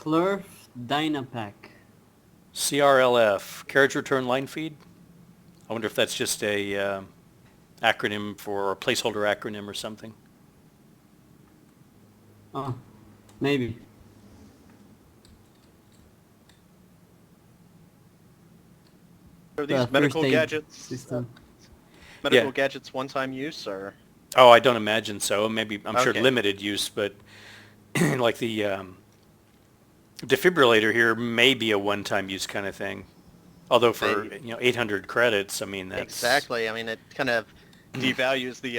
Clerf Dynapack. CRLF, carriage return line feed. I wonder if that's just a acronym for a placeholder acronym or something. Oh, maybe. Are these First medical aid gadgets? system. Medical gadgets one-time use, or? Oh, I don't imagine so. Maybe, I'm sure Okay. limited use, but like the defibrillator here may be a one-time use kind of thing. Although for Maybe. 800 credits, I mean that's Exactly. I mean, it kind of devalues the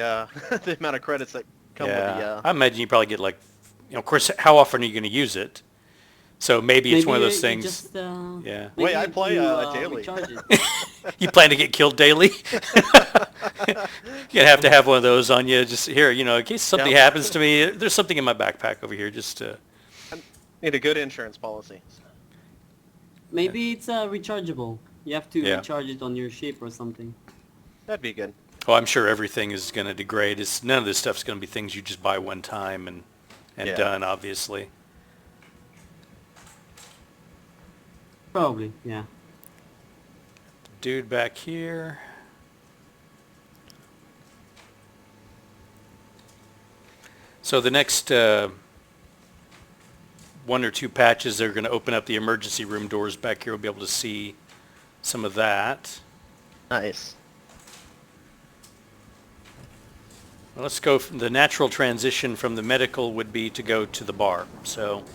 the amount of credits that come with the. I imagine you probably get like, of course, how often are you going to use it? So maybe it's one of those you things. Just, Yeah. Wait, I play daily. Recharge it. You plan to get killed daily? You'd have to have one of those on you. Just here, in case something happens to me. There's something in my backpack over here. Just. Need a good insurance policy. Maybe it's rechargeable. You have to recharge it on your ship or something. That'd be good. Oh, I'm sure everything is going to degrade. None of this stuff's going to be things you just buy one time and done, obviously. Probably, yeah. Dude back here. So the next one or two patches, they're going to open up the emergency room doors back here. We'll be able to see some of that. Nice. Well, let's go. The natural transition from the medical would be to go to the bar. So,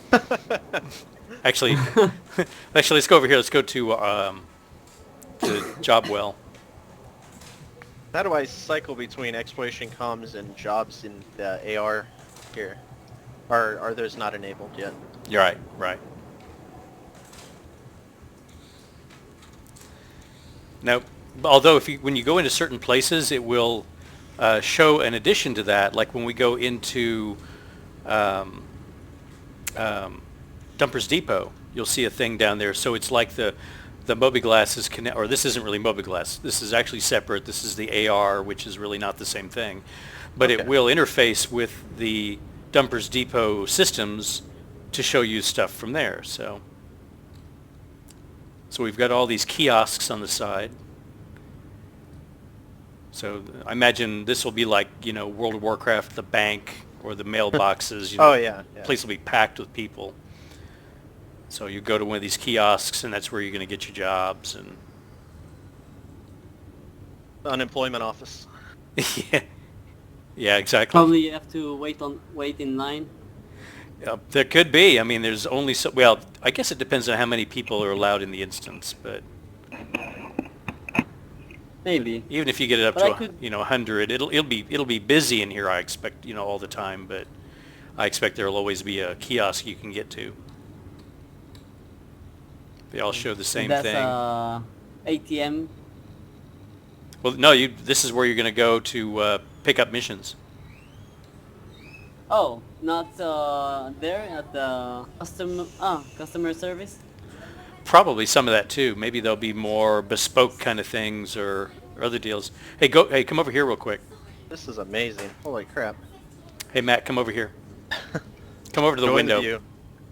actually, let's go over here. Let's go to job well. How do I cycle between exploration comms and jobs in the AR here? Are those not enabled yet? You're right. Right. Now, although when you go into certain places, it will show an addition to that. Like when we go into Dumper's Depot, you'll see a thing down there. So it's like the Mobiglass is connect, or this isn't really Mobiglass. This is actually separate. This is the AR, which is really not the same thing, but it will interface with the Dumper's Depot systems to show you stuff from there. So we've got all these kiosks on the side. So I imagine this will be like, World of Warcraft, the bank or the mailboxes. Oh, yeah. The place will be packed with people. So you go to one of these kiosks, and that's where you're going to get your jobs. And unemployment office. Yeah, exactly. Probably you have to wait in line. There could be. I mean, there's only so. Well, I guess it depends on how many people are allowed in the instance, but Maybe. even if you get it up to 100, it'll be busy in here. I expect all the time, but I expect there'll always be a kiosk you can get to. They all show the same thing. That's ATM. Well, no, this is where you're going to go to pick up missions. Oh, not there at the customer service? Probably some of that too. Maybe there'll be more bespoke kind of things or other deals. Hey, come over here real quick. This is amazing. Holy crap. Hey, Matt, come over here. Come over to the Go in window. view.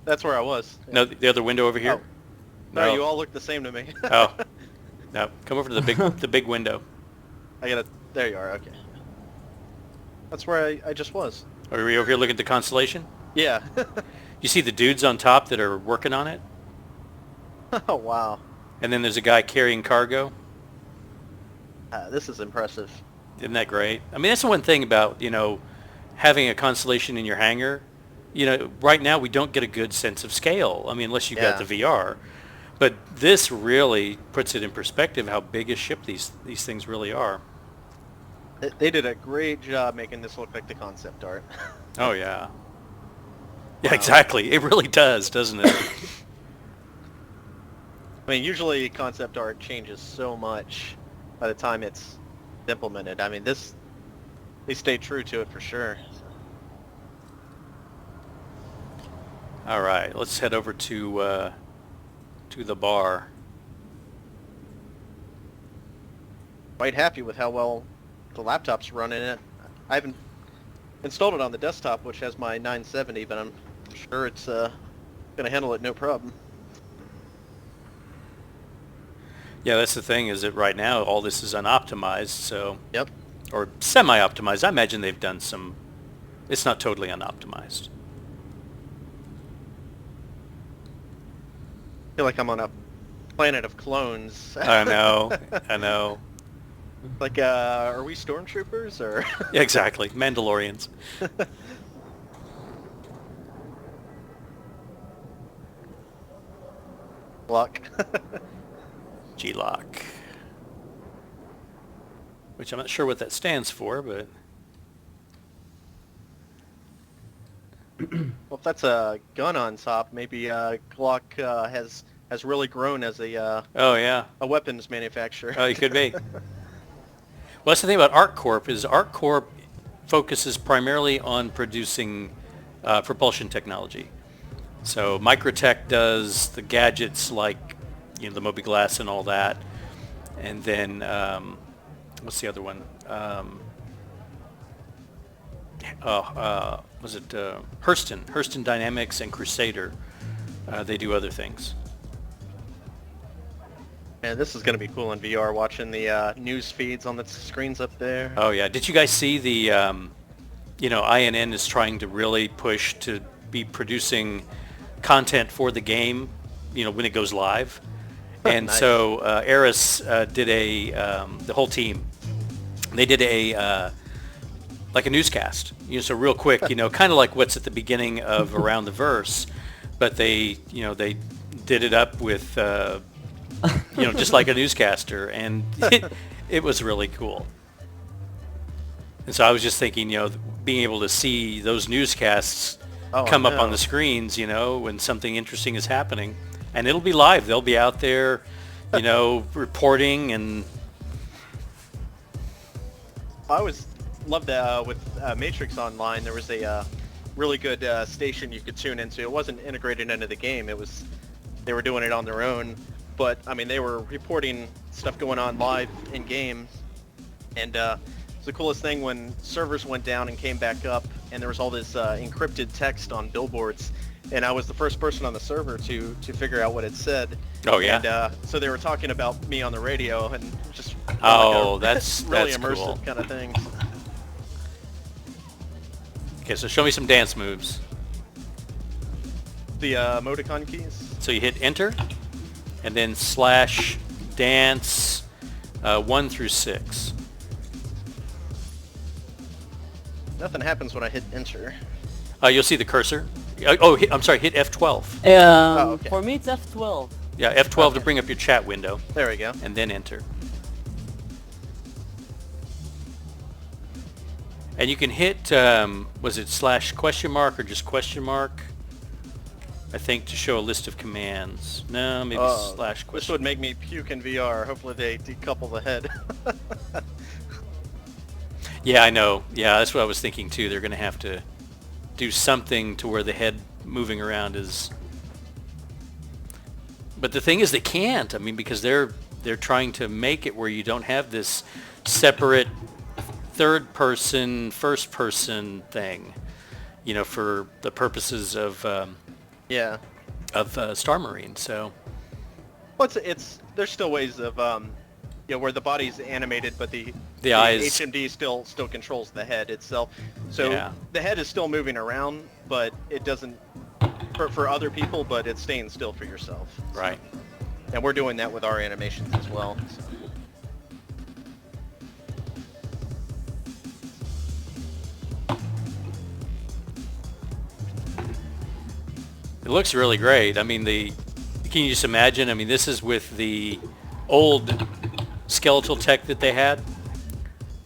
That's where I was. Yeah. No, the other window over here. Oh. No, you all look the same to me. Oh, no, come over to the big window. There you are. Okay. That's where I just was. Are we over here looking at the constellation? Yeah. You see the dudes on top that are working on it? Oh, wow. And then there's a guy carrying cargo. This is impressive. Isn't that great? I mean, that's the one thing about, having a constellation in your hangar. Right now we don't get a good sense of scale. I mean, unless you've got the VR. But this really puts it in perspective how big a ship these things really are. They did a great job making this look like the concept art. Oh, yeah. Yeah, wow. Exactly. It really does, doesn't it? I mean, usually concept art changes so much by the time it's implemented. I mean, they stayed true to it for sure. All right, let's head over to the bar. Quite happy with how well the laptop's running it. I haven't installed it on the desktop, which has my 970, but I'm sure it's Gonna handle it, no problem. Yeah, that's the thing, is that right now all this is unoptimized, so... Yep. Or semi-optimized. I imagine they've done some... It's not totally unoptimized. I feel like I'm on a planet of clones. I know, I know. Like, are we stormtroopers, or...? Yeah, exactly. Mandalorians. Luck. G-Lock. Which I'm not sure what that stands for, but... Well, if that's a gun on top, maybe Glock has really grown as Oh, yeah. a weapons manufacturer. Oh, it could be. Well, that's the thing about ArcCorp, is ArcCorp focuses primarily on producing propulsion technology. So Microtech does the gadgets like, you know, the Moby Glass and all that. And then, what's the other one? Was it Hurston Dynamics and Crusader? They do other things. Man, this is going to be cool in VR, watching the news feeds on the screens up there. Oh yeah, did you guys see the, you know, INN is trying to really push to be producing content for the game, you know, when it goes live. And Nice. so Eris did the whole team, they did like a newscast, you know, so real quick, you know, kind of like what's at the beginning of Around the Verse, but they, you know, they did it up with, you know, just like a newscaster, and it was really cool. And so I was just thinking, you know, being able to see those newscasts come up on the screens, you know, when something interesting is happening, and it'll be live. They'll be out there, you know, reporting. And I always loved that with Matrix Online. There was a really good station you could tune into. It wasn't integrated into the game. They were doing it on their own. But I mean, they were reporting stuff going on live in game, and it's the coolest thing when servers went down and came back up, and there was all this encrypted text on billboards, and I was the first person on the server to figure out what it said. Oh yeah. And so they were talking about me on the radio, and just oh, like that's really that's immersive cool. kind of thing. Okay, so show me some dance moves. The emoticon keys. So you hit enter, and then slash dance 1 through 6. Nothing happens when I hit enter. You'll see the cursor. I'm sorry, hit F12. Okay. For me, it's F12. Yeah, F12 to bring up your chat window, There we go. and then enter. And you can hit, was it slash question mark or just question mark? I think to show a list of commands. No, maybe slash This question. would make me puke in VR. Hopefully they decouple the head. Yeah, I know. Yeah, that's what I was thinking too. They're going to have to do something to where the head moving around is... But the thing is they can't. I mean, because they're trying to make it where you don't have this separate third person, first person thing, you know, for the purposes of Yeah. Star Marine. So Well, it's there's still ways of you know, where the body's animated, but the eyes... HMD still controls the head itself. So Yeah. the head is still moving around, but it doesn't for other people, but it's staying still for yourself. Right. And we're doing that with our animations as well. It looks really great. I mean, can you just imagine? I mean, this is with the old skeletal tech that they had.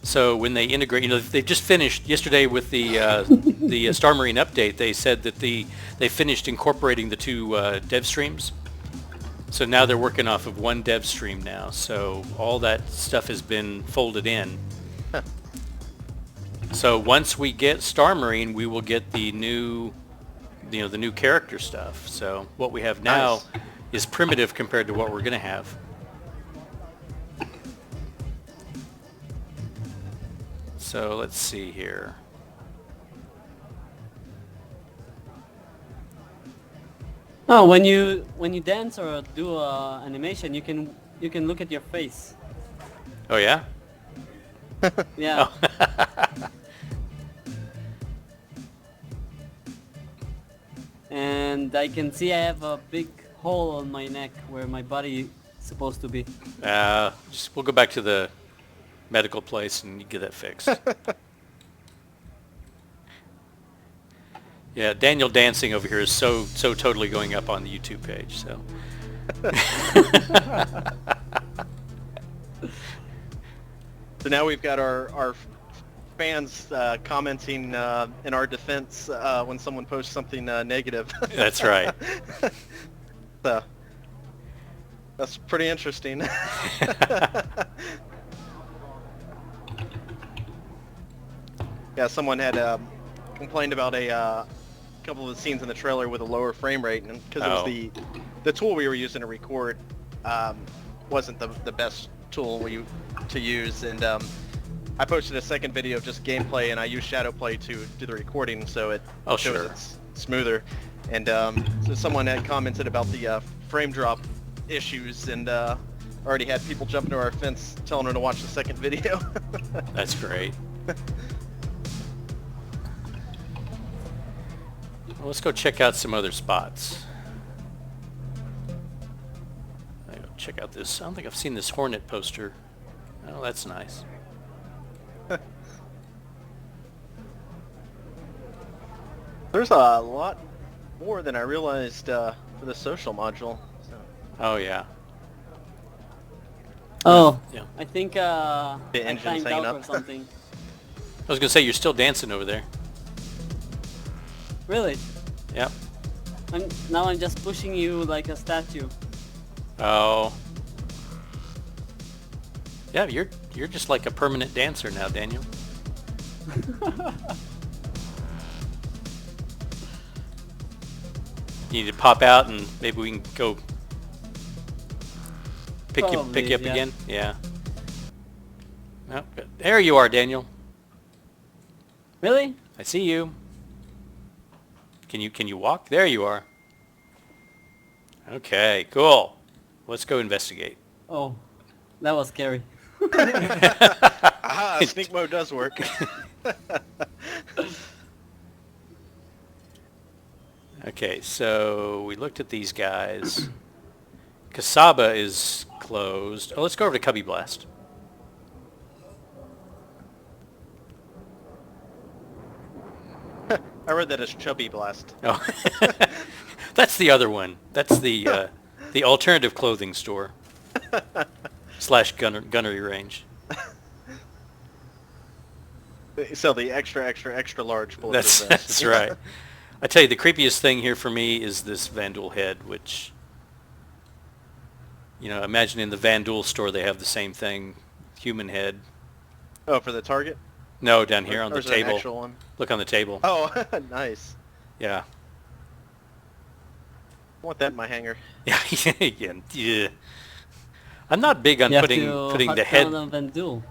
So when they integrate, you know, they just finished yesterday with the Star Marine update. They said that they finished incorporating the two dev streams. So now they're working off of one dev stream now. So all that stuff has been folded in. Huh. So once we get Star Marine, we will get the new, you know, the new character stuff. So what we have now Nice. is primitive compared to what we're going to have. So let's see here. Oh, when you dance or do animation, you can look at your face. Oh yeah. Yeah. Oh. And I can see I have a big hole on my neck where my body is supposed to be. We'll go back to the medical place and get that fixed. Yeah, Daniel dancing over here is so totally going up on the YouTube page. So. So now we've got our fans commenting in our defense when someone posts something negative. That's right. So that's pretty interesting. Yeah, someone had complained about a couple of the scenes in the trailer with a lower frame rate, and because it was the tool we were using to record wasn't the best tool to use, and I posted a second video of just gameplay, and I used shadow play to do the recording, so it shows it's smoother. And so someone had commented about the frame drop issues, and already had people jumping to our fence telling her to watch the second video. That's great. Well, let's go check out some other spots. I'll check out this. I don't think I've seen this Hornet poster. Oh, that's nice. There's a lot more than I realized for the social module. So. Oh yeah. Oh, Yeah. I think The I engine's timed hanging out up. or something. I was gonna say you're still dancing over there. Really? Yep. Now I'm just pushing you like a statue. Oh. Yeah, you're just like a permanent dancer now, Daniel. You need to pop out and maybe we can go pick you up Yeah. again. Yeah. Oh, there you are, Daniel. Really? I see you. Can you walk? There you are. Okay, cool. Let's go investigate. Oh, that was scary. Aha, sneak mode does work. Okay, so we looked at these guys. Kasaba is closed. Oh, let's go over to Cubby Blast. I read that as Chubby Blast. Oh, that's the other one. That's the alternative clothing store / gunnery range. They sell the extra large bulletproof vest. That's right. I tell you, the creepiest thing here for me is this Vandal head, which, imagine in the Vandal store they have the same thing, human head. Oh, for the target? No, down here on the is it an table. actual one? Look on the table. Oh, nice. Yeah. I want that in my hanger. Yeah. Yeah. I'm not big on putting the head. Vandal.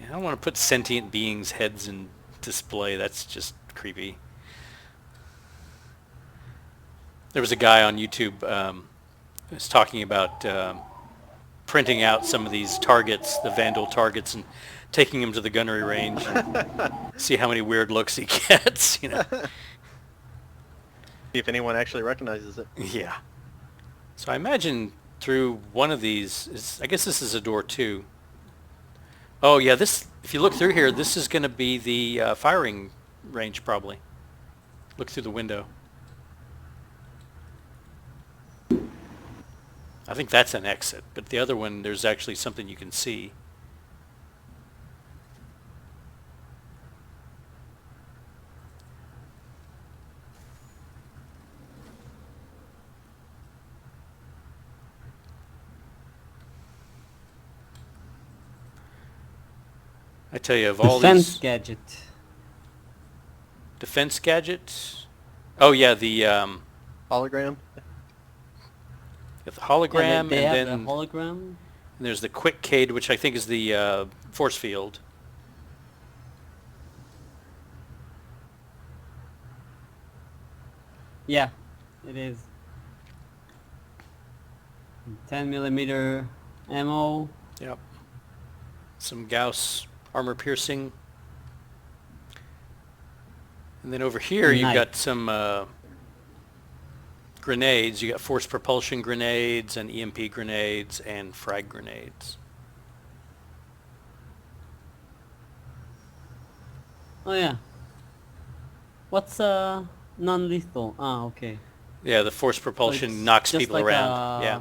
Yeah, I don't want to put sentient beings' heads in display. That's just creepy. There was a guy on YouTube who was talking about printing out some of these targets, the Vandal targets, and taking them to the gunnery range and see how many weird looks he gets. See if anyone actually recognizes it. Yeah. So I imagine through one of these, I guess this is a door too. Oh yeah, if you look through here, this is going to be the firing range probably. Look through the window. I think that's an exit, but the other one, there's actually something you can see. I tell you, of all Defense these... gadget. Defense gadget? Oh yeah, the... Hologram? the hologram, They have and then the hologram. and there's the quick cade, which I think is the force field. Yeah, it is. 10mm ammo. Yep. Some Gauss armor piercing. And then over here you've got some grenades. You got force propulsion grenades and EMP grenades and frag grenades. Oh yeah. What's non-lethal? Ah, okay. Yeah, the force propulsion So knocks just people like around. Yeah.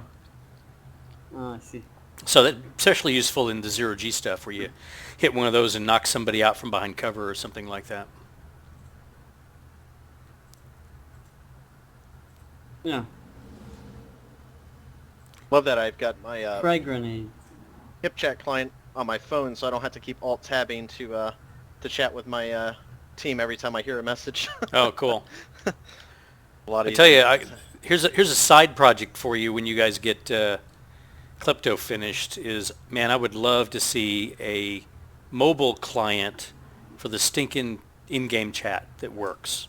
Oh, I see. So that's especially useful in the zero-G stuff where you hit one of those and knock somebody out from behind cover or something like that. Yeah. Love that I've got my Frag grenade. hip chat client on my phone, so I don't have to keep alt tabbing to chat with my team every time I hear a message. Oh, cool. A lot I easier. tell you, here's a side project for you when you guys get Klepto finished. Is, man, I would love to see a mobile client for the stinking in-game chat that works.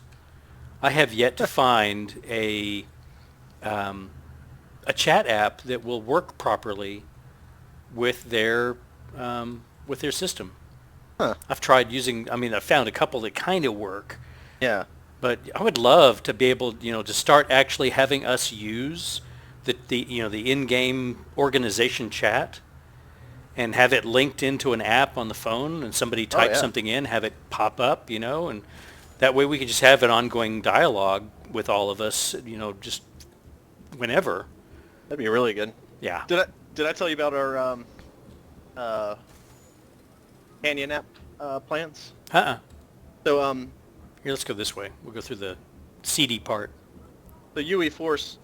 I have yet to find a chat app that will work properly with their system. Huh. I've tried using. I mean, I found a couple that kind of work. Yeah. But I would love to be able, to start actually having us use the in-game organization chat and have it linked into an app on the phone, and somebody types something in, have it pop up, and that way we could just have an ongoing dialogue with all of us, just whenever. That'd be really good. Yeah. Did I tell you about our Canyon app plans? So Here, let's go this way. We'll go through the CD part. the UE Force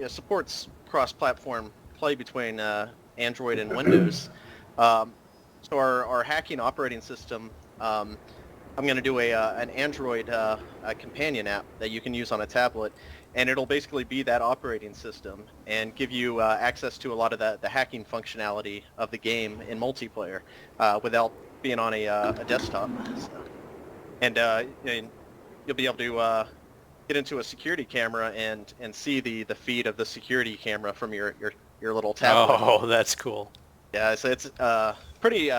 supports cross-platform play between Android and Windows. So our hacking operating system, I'm going to do an Android companion app that you can use on a tablet, and it'll basically be that operating system and give you access to a lot of the hacking functionality of the game in multiplayer without being on a desktop. So. And you'll be able to get into a security camera and see the feed of the security camera from your little tablet. Oh, that's cool. Yeah, so it's pretty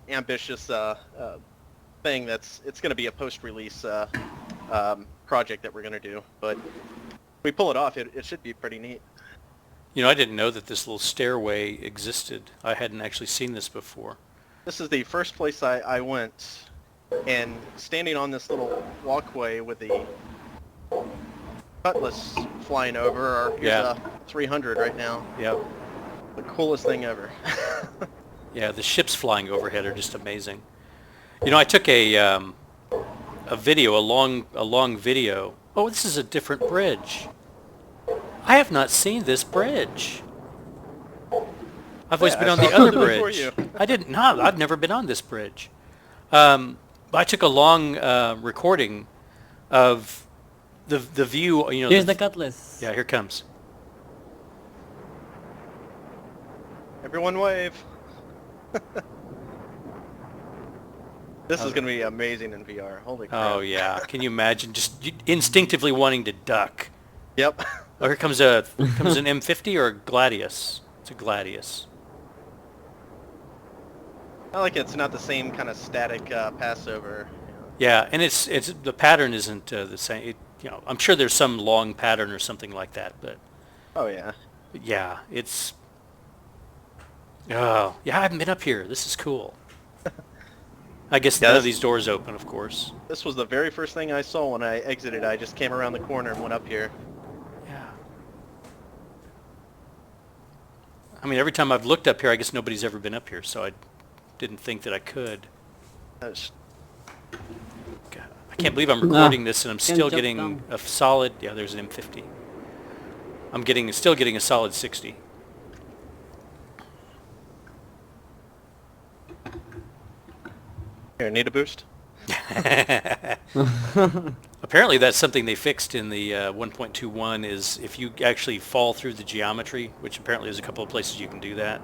ambitious thing. It's going to be a post-release project that we're going to do, but if we pull it off, it should be pretty neat. I didn't know that this little stairway existed. I hadn't actually seen this before. This is the first place I went, and standing on this little walkway with the Cutlass flying over, here's a 300 right now. Yep. The coolest thing ever. Yeah, the ships flying overhead are just amazing. I took a video, a long video. Oh, this is a different bridge. I have not seen this bridge. I've always been on the other bridge. I didn't. No, I've never been on this bridge. I took a long recording of the view. Here's the Cutlass. Yeah, here it comes. Everyone wave. This is going to be amazing in VR. Holy crap. Oh yeah, can you imagine just instinctively wanting to duck? Yep. Oh, here comes an M50 or a Gladius. It's a Gladius. I like it's not the same kind of static passover. Yeah, and it's the pattern isn't the same. I'm sure there's some long pattern or something like that, but Oh yeah. yeah, it's. Oh yeah, I haven't been up here. This is cool. I guess none of these doors open, of course. This was the very first thing I saw when I exited. I just came around the corner and went up here. Yeah. I mean, every time I've looked up here, I guess nobody's ever been up here, so I didn't think that I could. That's- God, I can't believe I'm recording this and I'm Can't still jump getting down. a solid. Yeah, there's an M50. I'm still getting a solid 60. Here, need a boost? Apparently that's something they fixed in the 1.21 is if you actually fall through the geometry, which apparently there's a couple of places you can do that,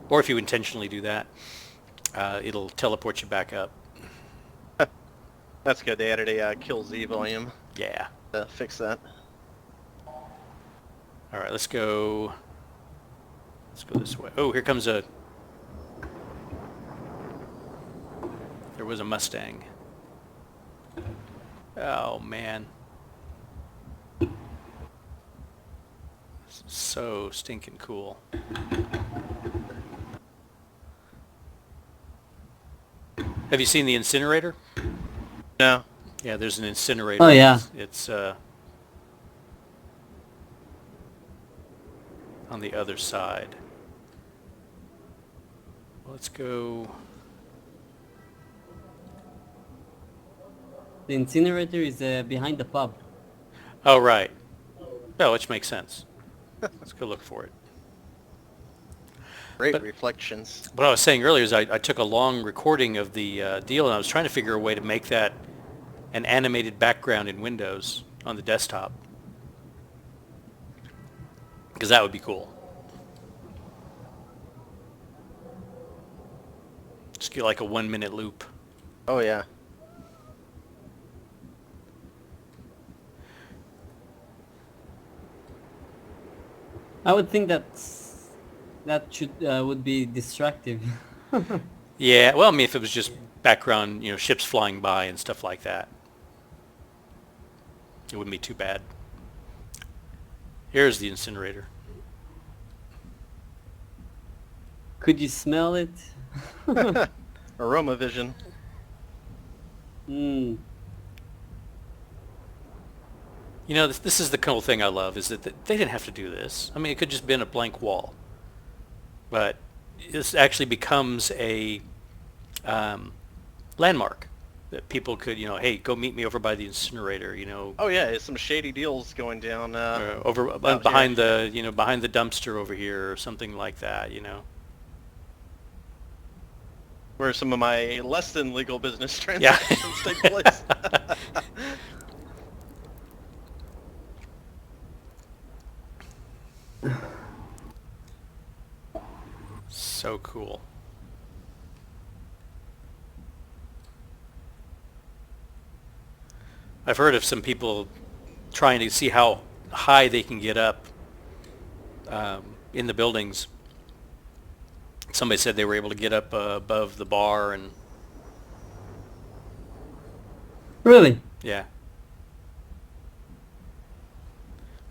or if you intentionally do that, it'll teleport you back up. That's good. They added a kill Z volume Yeah. to fix that. All right, let's go Let's go this way. Oh, here comes a... There was a Mustang. Oh, man. So stinking cool. Have you seen the incinerator? No. Yeah, there's an incinerator. Oh, yeah. It's on the other side. Let's go... The incinerator is behind the pub. Oh, right. Well, which makes sense. Let's go look for it. Great But reflections. what I was saying earlier is I took a long recording of the deal, and I was trying to figure a way to make that an animated background in Windows on the desktop. Because that would be cool. Just get like a 1-minute loop. Oh yeah. I would think that would be distractive. Yeah, well, I mean, if it was just background, you know, ships flying by and stuff like that, it wouldn't be too bad. Here's the incinerator. Could you smell it? Aroma vision. Hmm. You know, this is the cool thing I love, is that they didn't have to do this. I mean, it could just been a blank wall. But this actually becomes a landmark that people could, you know, hey, go meet me over by the incinerator, you know. Oh yeah, some shady deals going down. Over out behind here. the, you know, behind the dumpster over here or something like that, you know. Where some of my less than legal business Yeah. transactions take place. So cool. I've heard of some people trying to see how high they can get up in the buildings. Somebody said they were able to get up above the bar, and Really? yeah.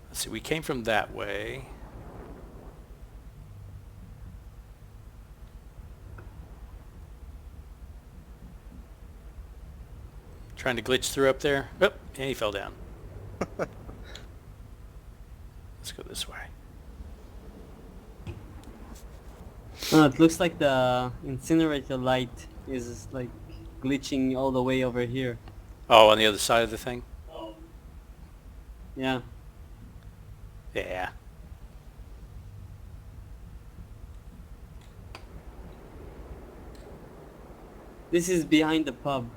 Let's see, we came from that way. Trying to glitch through up there. Oh, and he fell down. Let's go this way. Oh, it looks like the incinerator light is like glitching all the way over here. Oh, on the other side of the thing? Yeah. Yeah. This is behind the pub.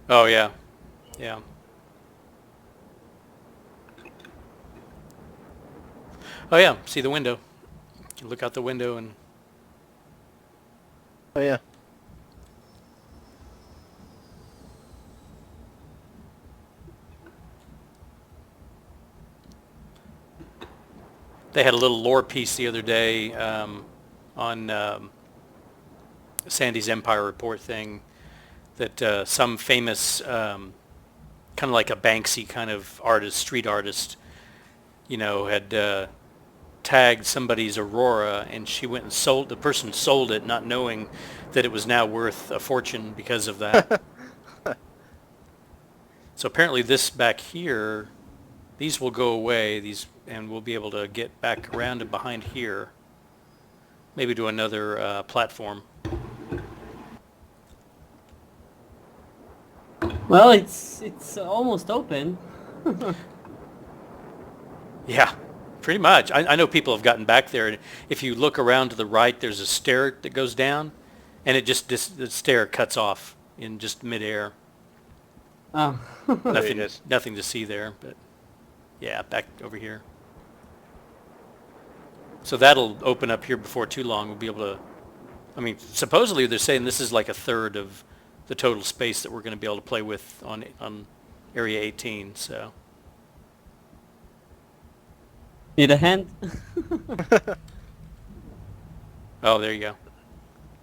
Oh, yeah. Yeah. Oh, yeah. See the window. You look out the window and... Oh yeah. They had a little lore piece the other day on Sandy's Empire Report thing that some famous, kind of like a Banksy kind of artist, street artist, you know, had tagged somebody's Aurora, and she went and sold, the person sold it not knowing that it was now worth a fortune because of that. So apparently this back here, these will go away, these, and we'll be able to get back around and behind here, maybe to another platform. Well, it's almost open. Yeah, pretty much. I know people have gotten back there, and if you look around to the right, there's a stair that goes down, and it just, the stair cuts off in just midair. Oh. Nothing to see there, but yeah, back over here. So that'll open up here before too long. We'll be able to, I mean, supposedly they're saying this is like a third of the total space that we're going to be able to play with on Area 18, so. Need a hand? Oh, there you go.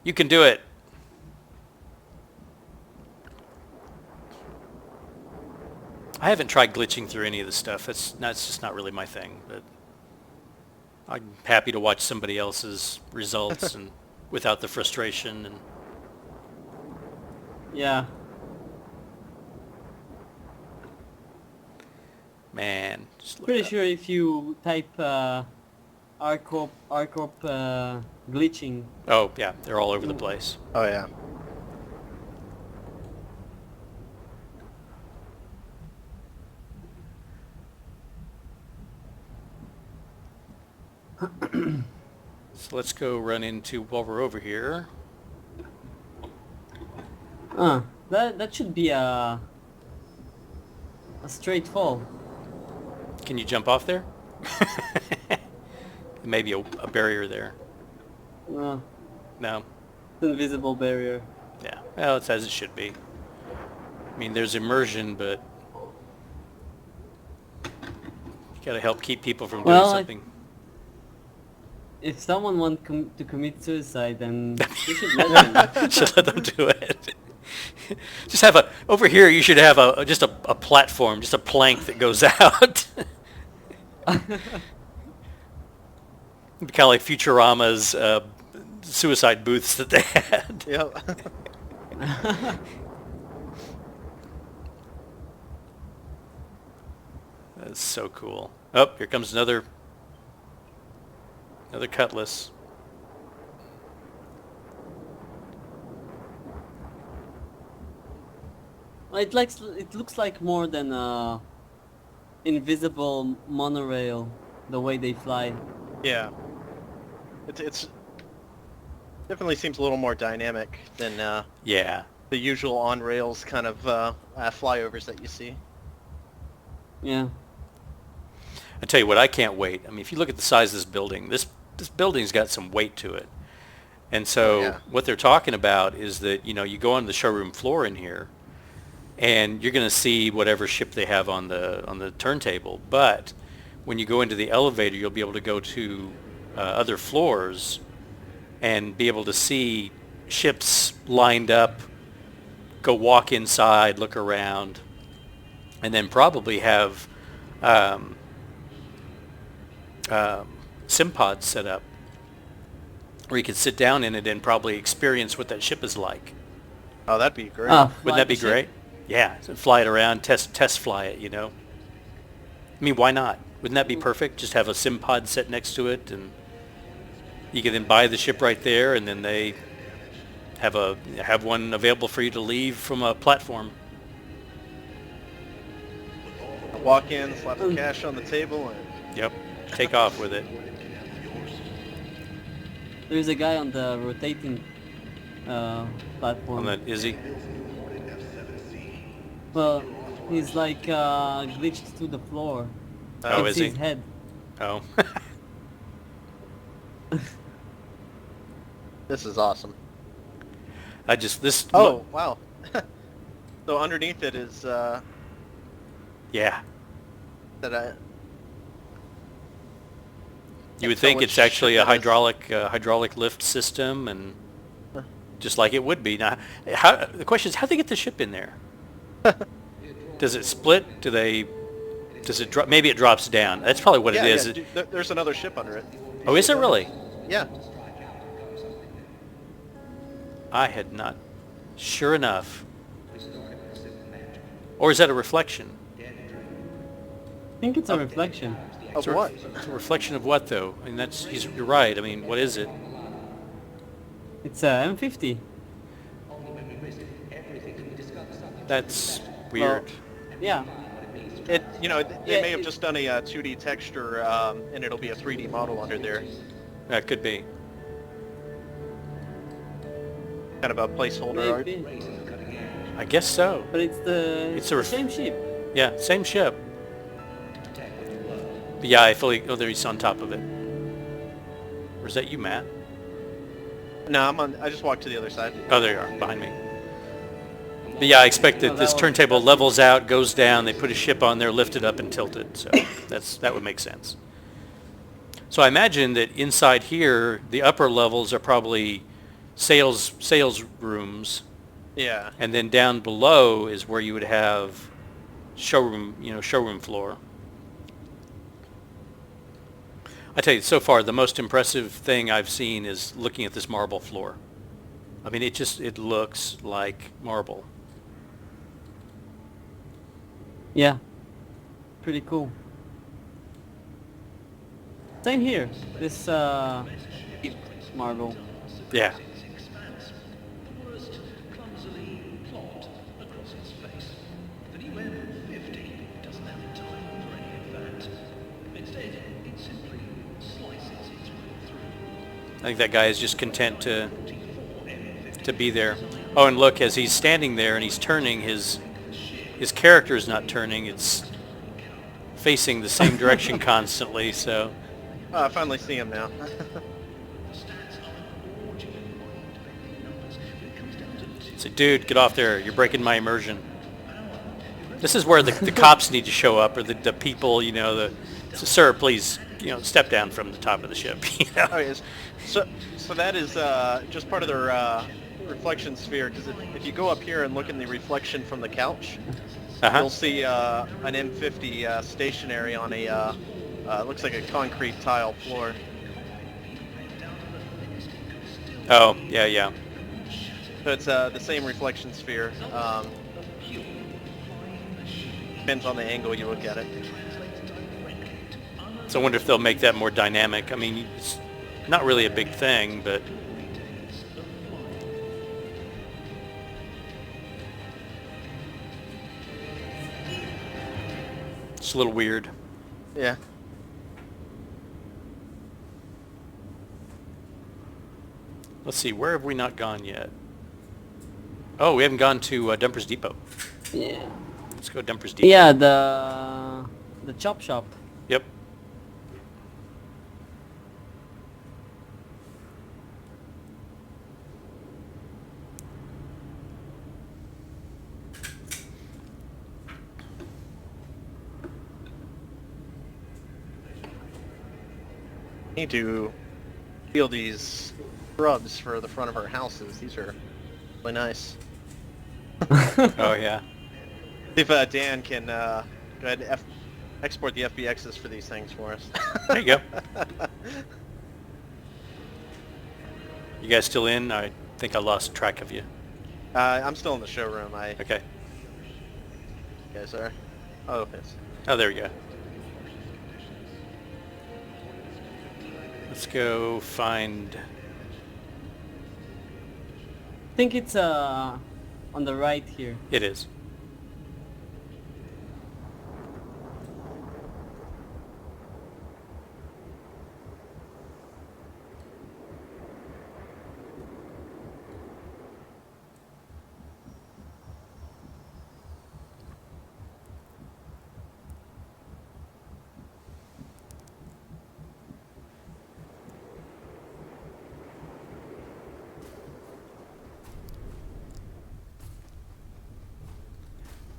You can do it. I haven't tried glitching through any of the stuff. That's just not really my thing. But I'm happy to watch somebody else's results and without the frustration and. Yeah. Man, just look Pretty up. sure if you type ArcCorp glitching. Oh yeah, they're all over the place. Oh yeah. So let's go run into while we're over here. That should be a straight fall. Can you jump off there? Maybe a barrier there. No, No. invisible barrier. Yeah. Well, it's as it should be. I mean, there's immersion, but you gotta help keep people from doing Well, something. If someone wants to commit suicide, then you should let them. Should let them do it. Just have over here. You should have just a platform, just a plank that goes out. Kind of like Futurama's suicide booths that they had. Yep. That's so cool. Oh, here comes another cutlass. Well, it looks like more than a invisible monorail, the way they fly. Yeah. It's definitely seems a little more dynamic than Yeah. the usual on rails kind of flyovers that you see. Yeah. I tell you what, I can't wait. I mean, if you look at the size of this building, this building's got some weight to it. And so Yeah. what they're talking about is that, you go on the showroom floor in here and you're going to see whatever ship they have on the turntable. But when you go into the elevator, you'll be able to go to other floors and be able to see ships lined up, go walk inside, look around, and then probably have sim pods set up where you could sit down in it and probably experience what that ship is like. Oh, that'd be great. Wouldn't that be great? Yeah, so fly it around, test fly it, I mean, why not? Wouldn't that be perfect? Just have a sim pod set next to it, and you can then buy the ship right there, and then they have one available for you to leave from a platform. Walk in, slap some cash on the table, and Yep, take off with it. There's a guy on the rotating platform. On that Izzy. Well, he's like glitched to the floor. Oh, It's is his he? head. Oh. this is awesome. This. Oh, wow. So underneath it is Yeah. that You would So think which it's actually a ship that is? hydraulic lift system, and just like it would be. Now, the question is, how do they get the ship in there? Does it split? Does it drop? Maybe it drops down. That's probably what yeah, it is. yeah, there's another ship under it. Oh, is there really? Yeah. I had not. Sure enough. Or is that a reflection? I think it's a reflection. Of what? It's a reflection of what, though? I mean, you're right. I mean, what is it? It's a M50. That's weird. Yeah. They Yeah, may have just done a 2D texture, and it'll be a 3D model under there. That could be. Kind of a placeholder art. Maybe. I guess so. But it's It's a the same ship. Yeah, same ship. But yeah, oh, there he's on top of it. Or is that you, Matt? No, I just walked to the other side. Oh, there you are, behind me. But yeah, I expect that Oh, this that turntable was- levels out, goes down, they put a ship on there, lift it up, and tilt it. So that would make sense. So I imagine that inside here, the upper levels are probably sales rooms, Yeah. and then down below is where you would have showroom floor. I tell you, so far the most impressive thing I've seen is looking at this marble floor. I mean, it looks like marble. Yeah. Pretty cool. Same here. This marble. Yeah. I think that guy is just content to be there. Oh, and look, as he's standing there and he's turning, his character is not turning. It's facing the same direction constantly. So. Oh, I finally see him now. Say, dude, get off there. You're breaking my immersion. This is where the cops need to show up, or the people, so, sir, please, step down from the top of the ship. Oh, yes. So that is just part of their reflection sphere, because if you go up here and look in the reflection from the couch, you'll see an M50 stationary on a, looks like a concrete tile floor. Oh, yeah. So it's the same reflection sphere. Depends on the angle you look at it. So I wonder if they'll make that more dynamic. I mean, it's not really a big thing, but... it's a little weird. Yeah. Let's see, where have we not gone yet? Oh, we haven't gone to Dumper's Depot. Yeah. Let's go Dumper's Depot. Yeah, the chop shop. Yep. Need to feel these shrubs for the front of our houses. These are really nice. Oh, yeah. See if Dan can go ahead and export the FBXs for these things for us. There you go. You guys still in? I think I lost track of you. I'm still in the showroom. Okay. You guys are? Oh, yes. Oh, there we go. Let's go find... I think it's on the right here. It is.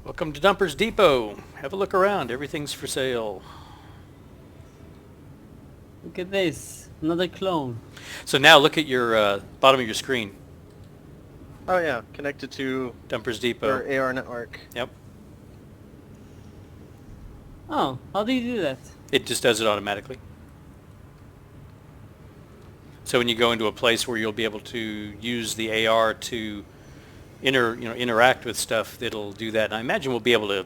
Welcome to Dumper's Depot. Have a look around. Everything's for sale. Look at this. Another clone. So now look at your bottom of your screen. Oh yeah, connected to Dumper's Depot. our AR network. Yep. Oh, how do you do that? It just does it automatically. So when you go into a place where you'll be able to use the AR to interact with stuff, it'll do that. And I imagine we'll be able to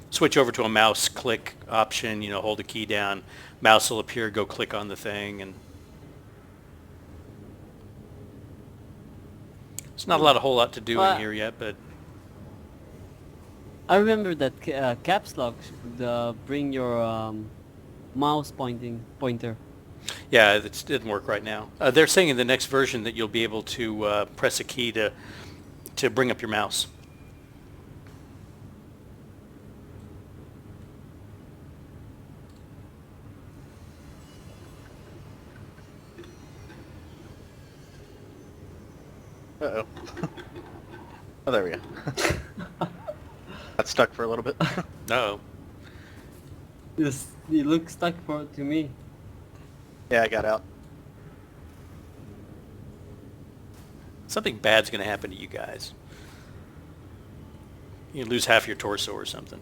switch over to a mouse click option, hold the key down, mouse will appear, go click on the thing, and it's not a whole lot to do in here yet, but I remember that caps lock should bring your mouse pointer. yeah, it didn't work right now. They're saying in the next version that you'll be able to press a key to bring up your mouse. Uh-oh. Oh, there we go. Got stuck for a little bit. Uh-oh. Yes, it looks stuck to me. Yeah, I got out. Something bad's going to happen to you guys. You lose half your torso or something.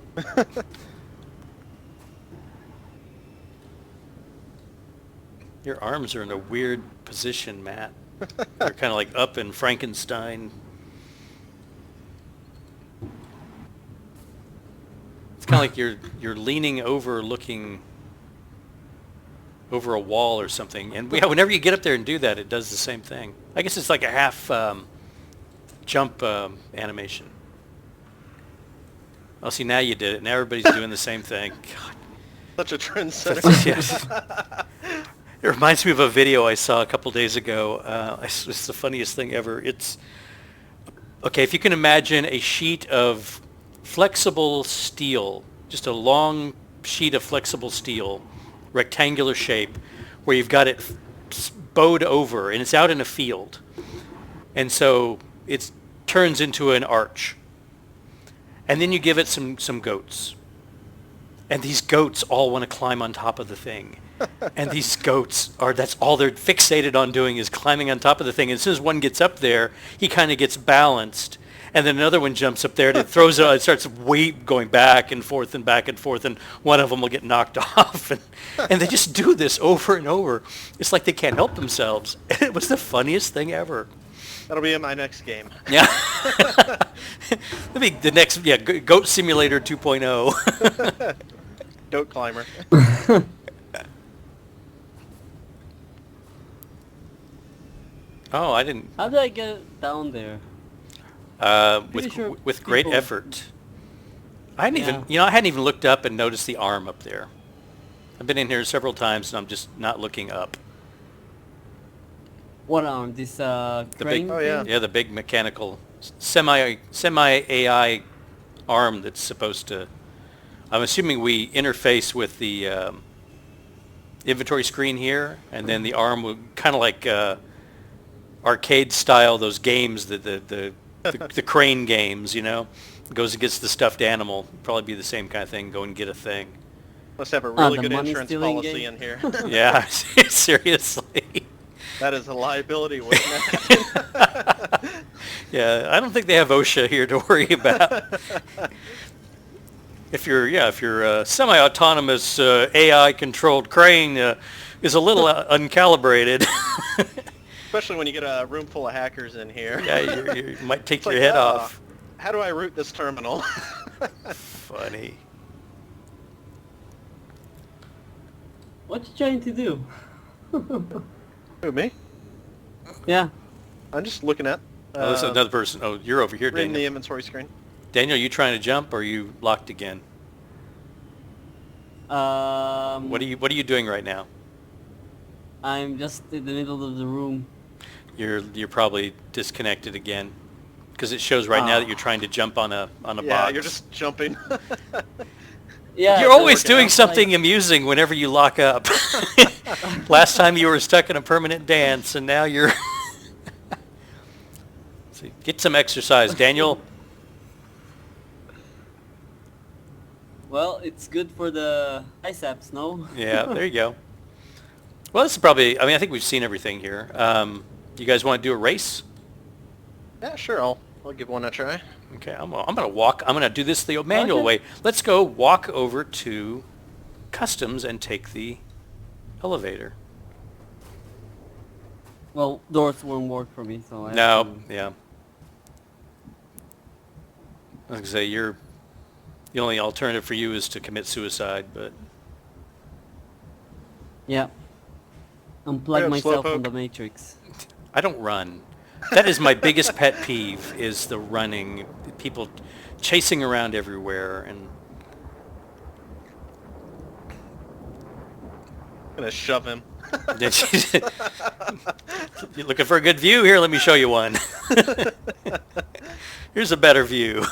Your arms are in a weird position, Matt. They're kind of like up in Frankenstein. It's kind of like you're leaning over, looking over a wall or something. And yeah, whenever you get up there and do that, it does the same thing. I guess it's like a half jump animation. Oh, see, now you did it. Now everybody's doing the same thing. God. Such a trendsetter. Yes. It reminds me of a video I saw a couple days ago. It's the funniest thing ever. It's okay, if you can imagine a sheet of flexible steel, just a long sheet of flexible steel, rectangular shape, where you've got it bowed over, and it's out in a field. And so it turns into an arch. And then you give it some goats. And these goats all want to climb on top of the thing. And these goats that's all they're fixated on doing is climbing on top of the thing. And as soon as one gets up there, he kind of gets balanced. And then another one jumps up there and it throws it, it starts going back and forth, and one of them will get knocked off. And they just do this over and over. It's like they can't help themselves. And it was the funniest thing ever. That'll be in my next game. Yeah. That'll be the next, Goat Simulator 2.0. Goat climber. Oh, I didn't. How did I get down there? With great people- effort. I hadn't even looked up and noticed the arm up there. I've been in here several times and I'm just not looking up. What arm? This crane? Oh, yeah. thing? Yeah, the big mechanical semi AI arm that's supposed to. I'm assuming we interface with the inventory screen here, and then the arm would kind of like arcade style, those games, the crane games, goes and gets the stuffed animal. Probably be the same kind of thing. Go and get a thing. Must have a really the good money insurance stealing policy game? in here. Yeah, seriously. That is a liability, wouldn't it? Yeah, I don't think they have OSHA here to worry about. If your semi-autonomous AI-controlled crane is a little uncalibrated, Especially when you get a room full of hackers in here. yeah, you might take It's your like, head off. How do I route this terminal? Funny. What you trying to do? Who, me? Yeah. I'm just looking at. Oh, there's another person. Oh, you're over here, Reading Daniel. the inventory screen. Daniel, you trying to jump, or are you locked again? What are you doing right now? I'm just in the middle of the room. You're probably disconnected again, because it shows right now that you're trying to jump on a Yeah, box. you're just jumping. Yeah. You're it's always working doing out, something like- amusing whenever you lock up. Last time you were stuck in a permanent dance, and now you're... So get some exercise, Daniel. Well, it's good for the biceps, no? Yeah, there you go. Well, this is probably... I think we've seen everything here. You guys want to do a race? Yeah, sure. I'll give one a try. Okay, I'm gonna walk. I'm gonna do this the manual Okay. way. Let's go walk over to customs and take the elevator. Well, doors won't work for me, so I have No, to- yeah. I was gonna say the only alternative for you is to commit suicide, but Yeah. Unplug Yeah, myself slowpoke. from the matrix. I don't run. That is my biggest pet peeve, is the running. People chasing around everywhere, and I'm gonna shove him. you're looking for a good view? Here, let me show you one. Here's a better view.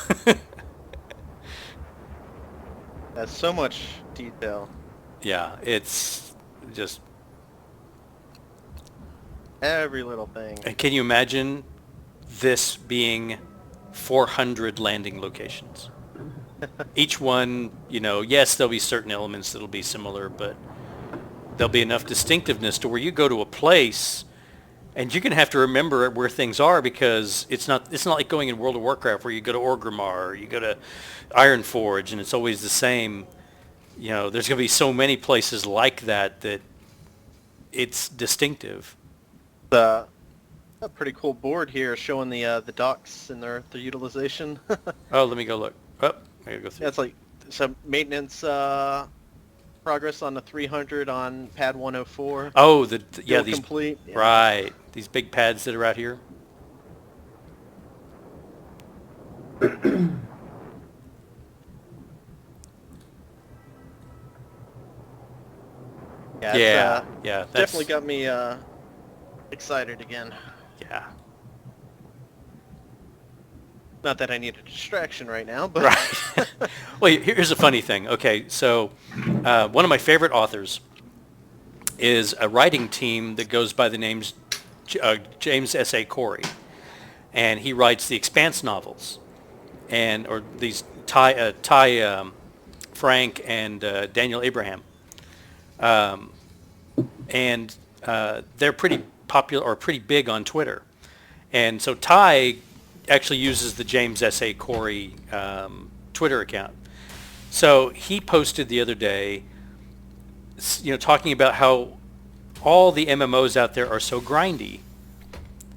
That's so much detail. Yeah, it's just... Every little thing. And can you imagine this being 400 landing locations? Each one, yes, there'll be certain elements that'll be similar, but there'll be enough distinctiveness to where you go to a place and you're going to have to remember where things are, because it's not like going in World of Warcraft where you go to Orgrimmar or you go to Ironforge and it's always the same. You know, there's going to be so many places like that it's distinctive. A pretty cool board here showing the docks and their utilization. Oh, let me go look. Oh, I got to go through. Yeah, it's like some maintenance progress on the 300 on pad 104. Oh, Still these complete. Yeah. Right. These big pads that are out here. Yeah, That's definitely got me excited again. Yeah. Not that I need a distraction right now, but Right. Well, here's a funny thing. Okay, so one of my favorite authors is a writing team that goes by the names James S.A. Corey, and he writes the Expanse novels, or these Ty Frank and Daniel Abraham, and they're pretty popular or pretty big on Twitter, and so Ty actually uses the James S.A. Corey Twitter account. So he posted the other day, talking about how all the MMOs out there are so grindy.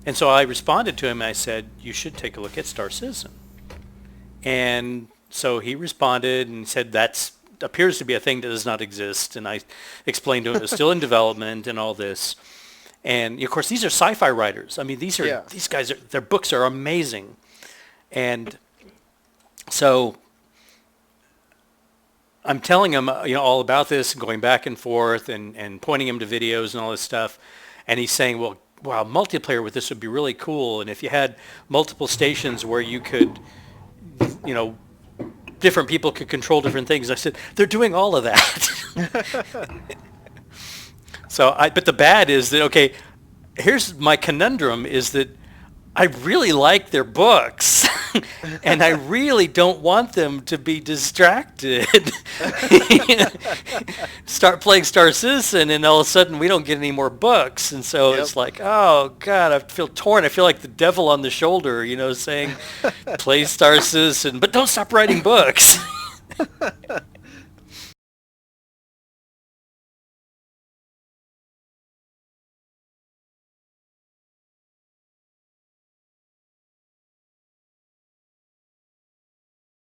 And so I responded to him and I said, you should take a look at Star Citizen. And so he responded and said that appears to be a thing that does not exist. And I explained to him it was still in development and all this. And of course, these are sci-fi writers. I mean, these guys, their books are amazing. And so I'm telling him, all about this, going back and forth and pointing him to videos and all this stuff. And he's saying, well, wow, multiplayer with this would be really cool. And if you had multiple stations where you could, different people could control different things. I said, they're doing all of that. But the bad is that, okay, here's my conundrum is that I really like their books and I really don't want them to be distracted. Start playing Star Citizen and all of a sudden we don't get any more books. And so It's like, oh God, I feel torn. I feel like the devil on the shoulder, saying, play Star Citizen, but don't stop writing books.